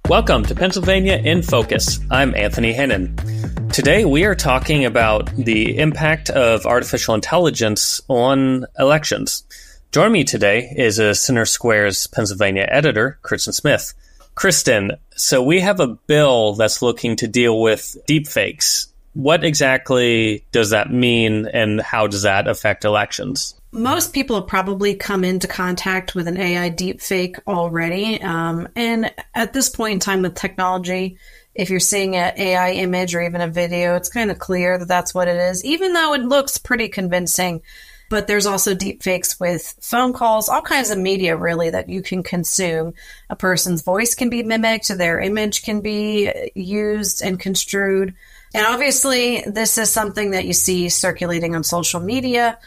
Welcome to Pennsylvania in Focus. I'm Anthony Hennon. Today we are talking about the impact of artificial intelligence on elections. Joining me today is a Center Square's Pennsylvania editor, Kristen Smith. Kristen, so we have a bill that's looking to deal with deepfakes. What exactly does that mean, and how does that affect elections? Most people have probably come into contact with an AI deepfake already. And at this point in time with technology, if you're seeing an AI image or even a video, it's kind of clear that that's what it is, even though it looks pretty convincing. But there's also deepfakes with phone calls, all kinds of media, really, that you can consume. A person's voice can be mimicked, their image can be used and construed. And obviously, this is something that you see circulating on social media.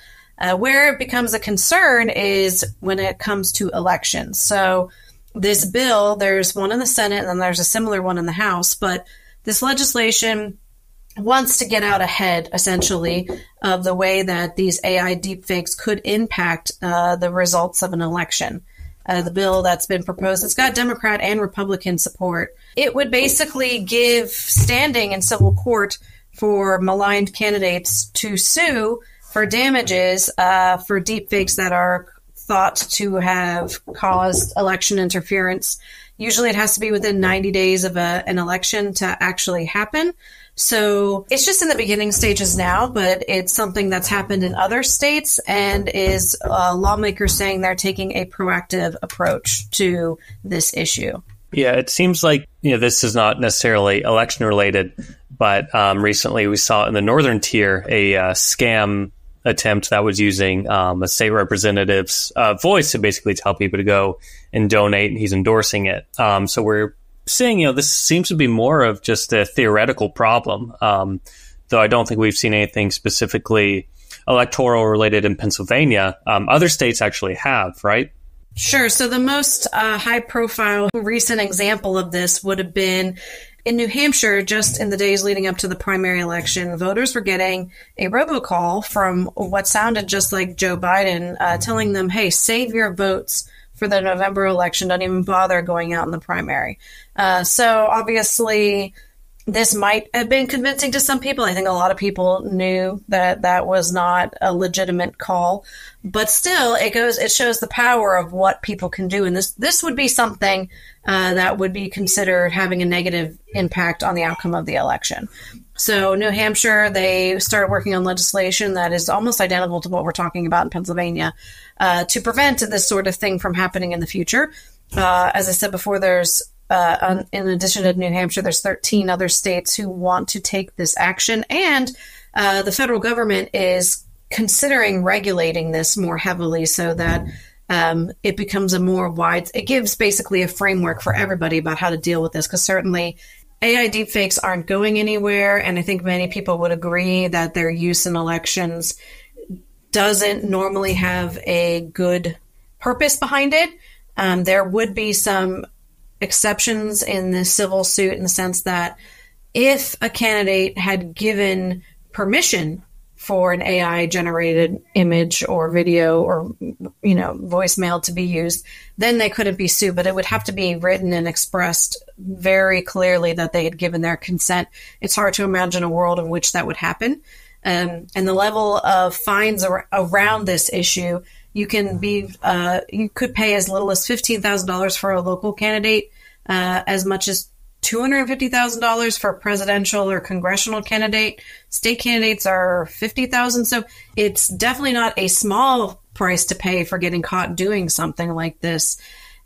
Where it becomes a concern is when it comes to elections. So this bill, there's one in the Senate and then there's a similar one in the House, but this legislation wants to get out ahead, essentially, of the way that these AI deepfakes could impact the results of an election. The bill that's been proposed, it's got Democrat and Republican support. It would basically give standing in civil court for maligned candidates to sue for damages for deepfakes that are thought to have caused election interference. Usually it has to be within 90 days of an election to actually happen. So it's just in the beginning stages now, but it's something that's happened in other states and is lawmakers saying they're taking a proactive approach to this issue. Yeah, it seems like this is not necessarily election related, but recently we saw in the northern tier a scam attempt that was using a state representative's voice to basically tell people to go and donate, and he's endorsing it. So we're seeing, this seems to be more of just a theoretical problem, though I don't think we've seen anything specifically electoral related in Pennsylvania. Other states actually have, right? Sure. So the most high-profile recent example of this would have been in New Hampshire. Just in the days leading up to the primary election, voters were getting a robocall from what sounded just like Joe Biden telling them, hey, save your votes for the November election. Don't even bother going out in the primary. So obviously, this might have been convincing to some people. I think a lot of people knew that that was not a legitimate call, but still, it shows the power of what people can do. And this would be something that would be considered having a negative impact on the outcome of the election. So New Hampshire, they started working on legislation that is almost identical to what we're talking about in Pennsylvania to prevent this sort of thing from happening in the future. As I said before, there's in addition to New Hampshire, there's 13 other states who want to take this action, and the federal government is considering regulating this more heavily so that it becomes it gives basically a framework for everybody about how to deal with this, because certainly AI deepfakes aren't going anywhere, and I think many people would agree that their use in elections doesn't normally have a good purpose behind it. There would be some exceptions in the civil suit in the sense that if a candidate had given permission for an AI generated image or video or, voicemail to be used, then they couldn't be sued, but it would have to be written and expressed very clearly that they had given their consent. It's hard to imagine a world in which that would happen. And the level of fines around this issue, you could pay as little as $15,000 for a local candidate, as much as $250,000 for a presidential or congressional candidate. State candidates are $50,000. So it's definitely not a small price to pay for getting caught doing something like this.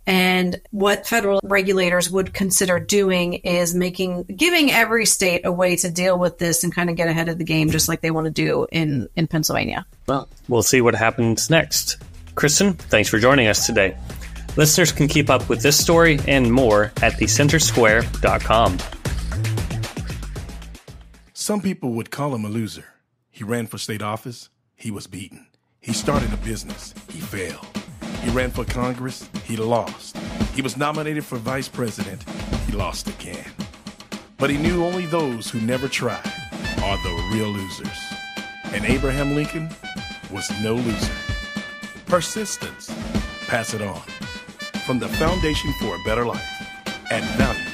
And what federal regulators would consider doing is giving every state a way to deal with this and kind of get ahead of the game, just like they want to do in Pennsylvania. Well, we'll see what happens next. Kristen, thanks for joining us today. Listeners can keep up with this story and more at thecentersquare.com. Some people would call him a loser. He ran for state office. He was beaten. He started a business. He failed. He ran for Congress. He lost. He was nominated for vice president. He lost again. But he knew only those who never tried are the real losers. And Abraham Lincoln was no loser. Persistence. Pass it on. From the Foundation for a Better Life at Value.